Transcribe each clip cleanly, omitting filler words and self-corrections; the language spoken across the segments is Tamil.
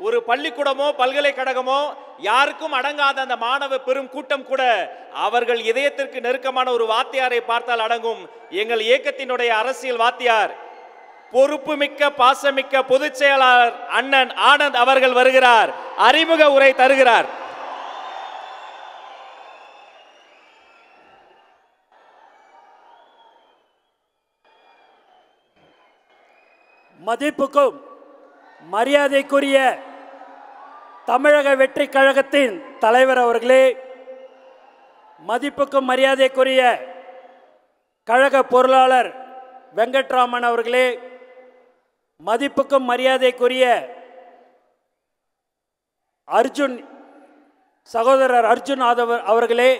ஒரு பள்ளிக்கூடமோ பல்கலைக்கழகமோ யாருக்கும் அடங்காத அந்த மாணவ பெரும் கூட்டம் கூட அவர்கள் இதயத்திற்கு நெருக்கமான ஒரு வாத்தியாரை பார்த்தால் அடங்கும். எங்கள் இயக்கத்தினுடைய அரசியல் வாத்தியார், பொறுப்புமிக்க பாசமிக்க பொதுச் செயலாளர் அண்ணன் ஆனந்த் அவர்கள் வருகிறார். அறிமுக உரை தருகிறார். மதிப்புக்கும் மரியாதைக்குரிய தமிழக வெற்றி கழகத்தின் தலைவர் அவர்களே, மதிப்புக்கும் மரியாதைக்குரிய கழக பொருளாளர் வெங்கட்ராமன் அவர்களே, மதிப்புக்கும் மரியாதைக்குரிய அர்ஜுன் சகோதரர் அர்ஜுன் அவர்களே,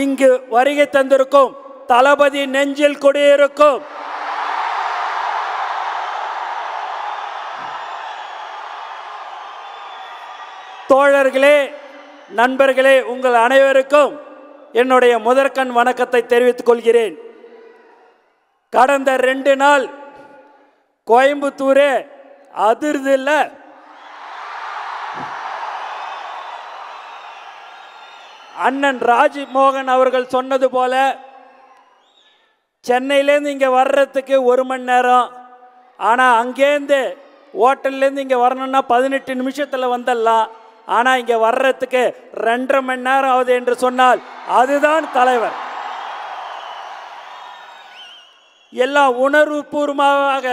இங்கு வருகை தந்திருக்கும் தளபதி நெஞ்சில் குடியிருக்கும் தோழர்களே, நண்பர்களே, உங்கள் அனைவருக்கும் என்னுடைய முதற்கண் வணக்கத்தை தெரிவித்துக் கொள்கிறேன். கடந்த 2 நாள் கோயம்புத்தூரே அதிர்து இல்ல. அண்ணன் ராஜ்மோகன் அவர்கள் சொன்னது போல சென்னையிலேருந்து இங்கே வர்றதுக்கு 1 மணி நேரம், ஆனால் அங்கேருந்து ஹோட்டல்லேருந்து இங்கே வரணும்னா 18 நிமிஷத்தில் வந்துடலாம். ஆனால் இங்கே வர்றதுக்கு 2.5 மணி நேரம் ஆகுது என்று சொன்னால் அதுதான் தலைவர். எல்லாம் உணர்வுபூர்வமாக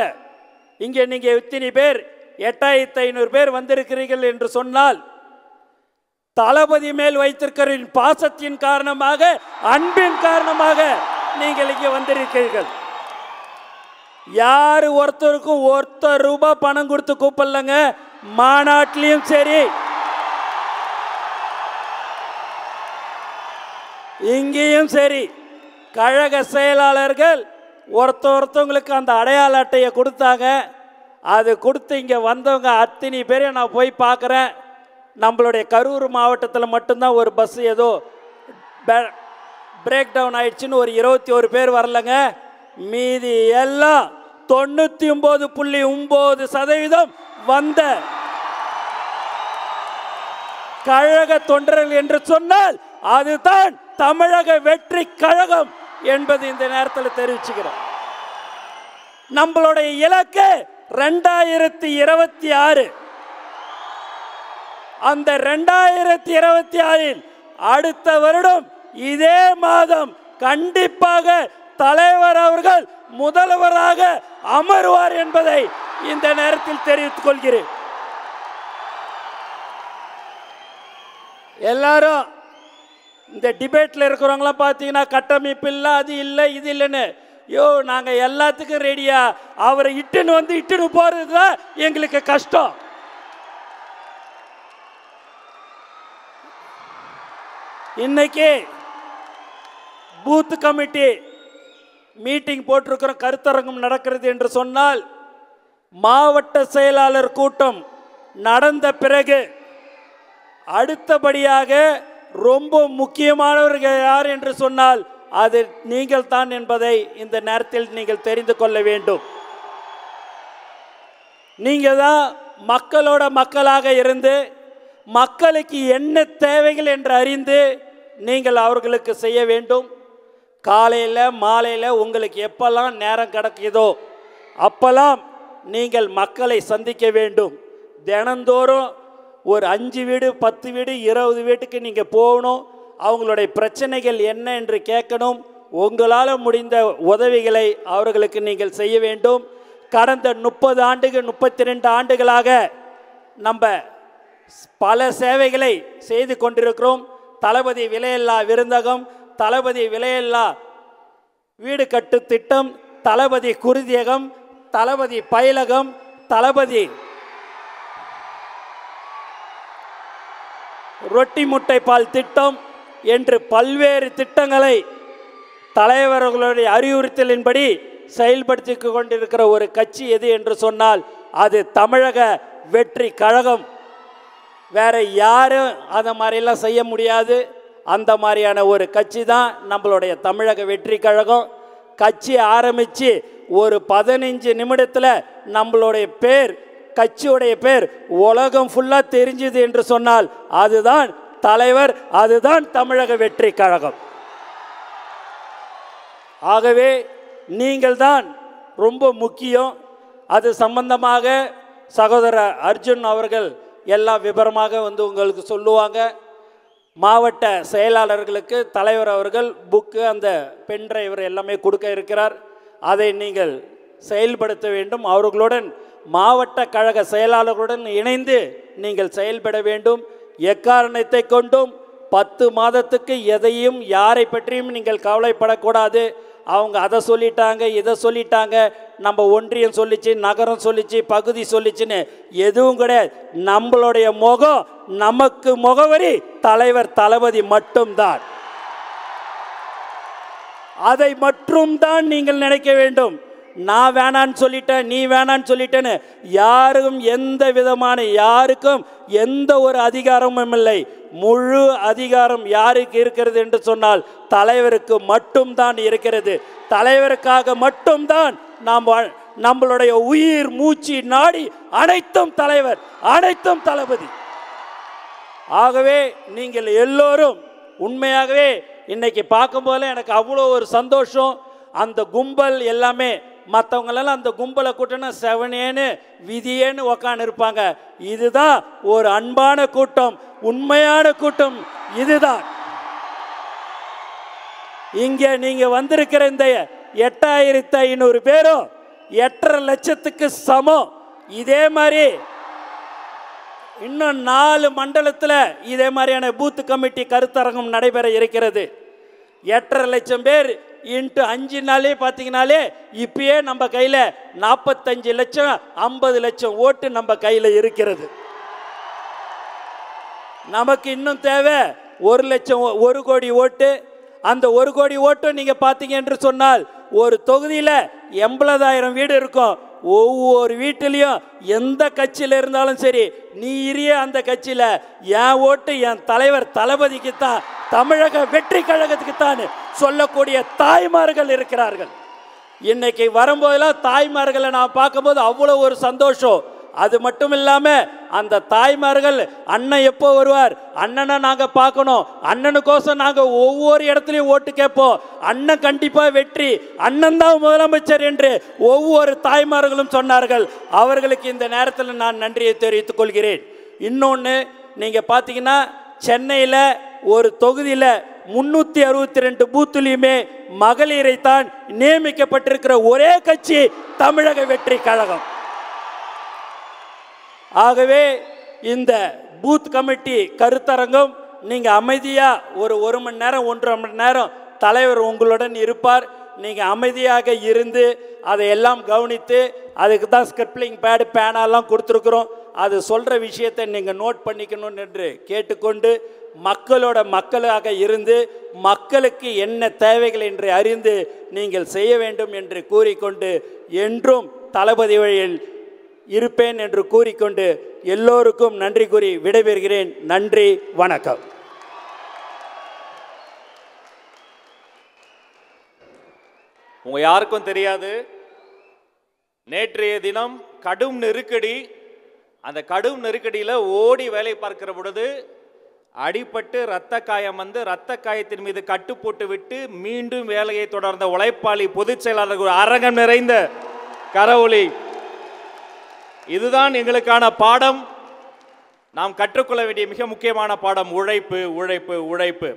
இங்கே நீங்கள் இத்தனை பேர் 8500 பேர் வந்திருக்கிறீர்கள் என்று சொன்னால் தளபதி மேல் வைத்திருக்கிற பாசத்தின் காரணமாக, அன்பின் காரணமாக நீங்கள் இங்கே வந்திருக்கிறீர்கள். யார் ஒருத்தருக்கும் ₹1 பணம் கொடுத்து கூப்பிடலங்க. மாநாட்டிலையும் சரி இங்கேயும் சரி கழக செயலாளர்கள் ஒருத்தவங்களுக்கு அந்த அடையாள அட்டையை கொடுத்தாங்க. அது கொடுத்து இங்கே வந்தவங்க அத்தனை பேரையும் நான் போய் பார்க்குறேன். நம்மளுடைய கரூர் மாவட்டத்தில் மட்டும்தான் ஒரு பஸ் ஏதோ பிரேக் டவுன் ஆயிடுச்சுன்னு ஒரு 21 பேர் வரலங்க. மீதி எல்லாம் 99.9% வந்த கழக தொண்டர்கள் என்று சொன்னால் அதுதான் தமிழக வெற்றி கழகம் என்பது இந்த நேரத்தில் தெரிவிச்சுக்கிறோம். நம்மளுடைய இலக்கு 2026. அந்த 2026 அடுத்த வருடம் இதே மாதம் கண்டிப்பாக தலைவர் அவர்கள் முதல்வராக அமர்வார் என்பதை இந்த நேரத்தில் தெரிவித்துக் கொள்கிறேன். எல்லாரும் இந்த டிபேட்டில் இருக்கிறவங்களாம் பார்த்தீங்கன்னா கட்டமைப்பு இல்லை, அது இல்லை, இது இல்லைன்னு. நாங்கள் எல்லாத்துக்கும் ரெடியா. அவரை இட்டுன்னு போகிறது தான் எங்களுக்கு கஷ்டம். இன்னைக்கு பூத் கமிட்டி மீட்டிங் போட்டிருக்கிறோம், கருத்தரங்கம் நடக்கிறது என்று சொன்னால் மாவட்ட செயலாளர் கூட்டம் நடந்த பிறகு அடுத்தபடியாக ரொம்ப முக்கியமானவர்கள் யார் என்று சொன்னால் அது நீங்கள் தான் என்பதை இந்த நேரத்தில் நீங்கள் தெரிந்து கொள்ள வேண்டும். நீங்கள் தான் மக்களோட மக்களாக இருந்து மக்களுக்கு என்ன தேவைகள் என்று அறிந்து நீங்கள் அவர்களுக்கு செய்ய வேண்டும். காலையில் மாலையில் உங்களுக்கு எப்பெல்லாம் நேரம் கிடைக்குதோ அப்பெல்லாம் நீங்கள் மக்களை சந்திக்க வேண்டும். தினந்தோறும் ஒரு 5 வீடு 10 வீடு 20 வீட்டுக்கு நீங்கள் போகணும். அவங்களுடைய பிரச்சனைகள் என்ன என்று கேட்கணும். உங்களால் முடிந்த உதவிகளை அவர்களுக்கு நீங்கள் செய்ய வேண்டும். கடந்த 30 ஆண்டுகள் 32 ஆண்டுகளாக நம்ம பல சேவைகளை செய்து கொண்டிருக்கிறோம். தளபதி விலையில்லா விருந்தகம், தளபதி விலையில்லா வீடு கட்டு திட்டம், தளபதி குருதியகம், தளபதி பயிலகம், தளபதி ரொட்டி முட்டை பால் திட்டம் என்று பல்வேறு திட்டங்களை தலைவர்களுடைய அறிவுறுத்தலின்படி செயல்படுத்தி கொண்டிருக்கிற ஒரு கட்சி எது என்று சொன்னால் அது தமிழக வெற்றி கழகம். வேற யாரும் அந்த மாதிரிலாம் செய்ய முடியாது. அந்த மாதிரியான ஒரு கட்சி தான் நம்மளுடைய தமிழக வெற்றி கழகம். கட்சி ஆரம்பித்து ஒரு 15 நிமிடத்தில் நம்மளுடைய பேர் கட்சியுடைய பேர் உலகம் ஃபுல்லா தெரிஞ்சது என்று சொன்னால் அதுதான் தலைவர், அதுதான் தமிழக வெற்றி கழகம். ஆகவே நீங்கள் தான் ரொம்ப முக்கியம். அது சம்பந்தமாக சகோதரர் அர்ஜுன் அவர்கள் எல்லா விபரமாக வந்து உங்களுக்கு சொல்லுவாங்க. மாவட்ட செயலாளர்களுக்கு தலைவர் அவர்கள் புக்கு, அந்த பென் டிரைவர் எல்லாமே கொடுக்க இருக்கிறார். அதை நீங்கள் செயல்படுத்த வேண்டும். அவர்களுடன் மாவட்ட கழக செயலாளர்களுடன் இணைந்து நீங்கள் செயல்பட வேண்டும். எக்காரணத்தை கொண்டும் 10 மாதத்துக்கு எதையும் யாரை பற்றியும் நீங்கள் கவலைப்படக்கூடாது. அவங்க அதை சொல்லிட்டாங்க, இதை சொல்லிட்டாங்க, நம்ம ஒன்றியம் சொல்லிச்சு, நகரம் சொல்லிச்சு, பகுதி சொல்லிச்சுன்னு எதுவும் கிடையாது. நம்மளுடைய முகம், நமக்கு முகவரி தலைவர் தளபதி மட்டும்தான். அதை மட்டும்தான் நீங்கள் நினைக்க வேண்டும். நான் வேணான்னு சொல்லிட்டேன், நீ வேணான்னு சொல்லிட்டேன்னு யாருக்கும் எந்த விதமான யாருக்கும் எந்த ஒரு அதிகாரமும் இல்லை. முழு அதிகாரம் யாருக்கு இருக்கிறது என்று சொன்னால் தலைவருக்கு மட்டும்தான் இருக்கிறது. தலைவருக்காக மட்டும்தான் நாம் நம்மளுடைய உயிர் மூச்சு நாடி அனைத்தும் தலைவர், அனைத்தும் தளபதி. ஆகவே நீங்கள் எல்லோரும் உண்மையாகவே இன்னைக்கு பார்க்கும்போது எனக்கு அவ்வளோ ஒரு சந்தோஷம். அந்த கும்பல் எல்லாமே மற்றவங்களெல்லாம் அந்த கும்பலை கூட்டினா செவனேன்னு விதியேன்னு உக்காந்து இருப்பாங்க. இதுதான் ஒரு அன்பான கூட்டம், உண்மையான கூட்டம். இதுதான் இங்கே நீங்க வந்திருக்கிற இந்த 8500 பேரும் 8.5 லட்சத்துக்கு சமம். இதே மாதிரி இன்னும் 4 மண்டலத்தில் இதே மாதிரியான பூத் கமிட்டி கருத்தரங்கம் நடைபெற இருக்கிறது. 8.5 லட்சம் பேர் இன்ட்டு 5 நாளே பார்த்தீங்கனாலே இப்பயே நம்ம கையில் 45 லட்சம் 50 லட்சம் ஓட்டு நம்ம கையில் இருக்கிறது. நமக்கு இன்னும் தேவை 1 கோடி ஓட்டு. அந்த 1 கோடி ஓட்டும் நீங்க பார்த்தீங்க என்று சொன்னால் ஒரு தொகுதியில் 80,000 வீடு இருக்கும். ஒவ்வொரு வீட்டிலையும் எந்த கட்சியில் இருந்தாலும் சரி, நீ இரிய அந்த கட்சியில் என் ஓட்டு என் தலைவர் தளபதிக்கு தான், தமிழக வெற்றி கழகத்துக்கு தான் சொல்லக்கூடிய தாய்மார்கள் இருக்கிறார்கள். இன்னைக்கு வரும்போதெல்லாம் தாய்மார்களை நான் பார்க்கும்போது அவ்வளோ ஒரு சந்தோஷம். அது மட்டும் இல்லாமல் அந்த தாய்மார்கள் அண்ணன் எப்போ வருவார், அண்ணனை நாங்கள் பார்க்கணும், அண்ணனுக்கோசம் நாங்கள் ஒவ்வொரு இடத்துலையும் ஓட்டு கேட்போம், அண்ணன் கண்டிப்பாக வெற்றி, அண்ணன் தான் முதலமைச்சர் என்று ஒவ்வொரு தாய்மார்களும் சொன்னார்கள். அவர்களுக்கு இந்த நேரத்தில் நான் நன்றியை தெரிவித்துக் கொள்கிறேன். இன்னொன்று, நீங்கள் பார்த்தீங்கன்னா சென்னையில் ஒரு தொகுதியில் 362 பூத்துலையுமே மகளிரை தான் நியமிக்கப்பட்டிருக்கிற ஒரே கட்சி தமிழக வெற்றி கழகம். ஆகவே இந்த பூத் கமிட்டி கருத்தரங்கம் நீங்கள் அமைதியாக ஒரு மணி நேரம் 1.5 மணி நேரம் தலைவர் உங்களுடன் இருப்பார். நீங்கள் அமைதியாக இருந்து அதையெல்லாம் கவனித்து, அதுக்கு தான் ஸ்கிரிப்லிங் பேடு பேனாலாம் கொடுத்துருக்குறோம், அது சொல்கிற விஷயத்தை நீங்கள் நோட் பண்ணிக்கணும் என்று கேட்டுக்கொண்டு, மக்களாக இருந்து மக்களுக்கு என்ன தேவைகள் என்று அறிந்து நீங்கள் செய்ய வேண்டும் என்று கூறிக்கொண்டு, என்றும் தளபதி வழியில் இருப்பேன் என்று கூறிக்கொண்டு எல்லோருக்கும் நன்றி கூறி விடைபெறுகிறேன். நன்றி, வணக்கம். உங்க யாருக்கும் தெரியாது, நேற்றைய தினம் கடும் நெருக்கடி. அந்த கடும் நெருக்கடியில் ஓடி வேலை பார்க்கிற பொழுது அடிபட்டு இரத்த காயம் வந்து இரத்த காயத்தின் மீது கட்டு போட்டு விட்டு மீண்டும் வேலையை தொடர்ந்த உழைப்பாளி பொதுச் செயலாளர் ஒரு அரங்கம் நிறைந்த கரவொலி. இதுதான் எங்களுக்கான பாடம். நாம் கற்றுக்கொள்ள வேண்டிய மிக முக்கியமான பாடம் உழைப்பு, உழைப்பு, உழைப்பு.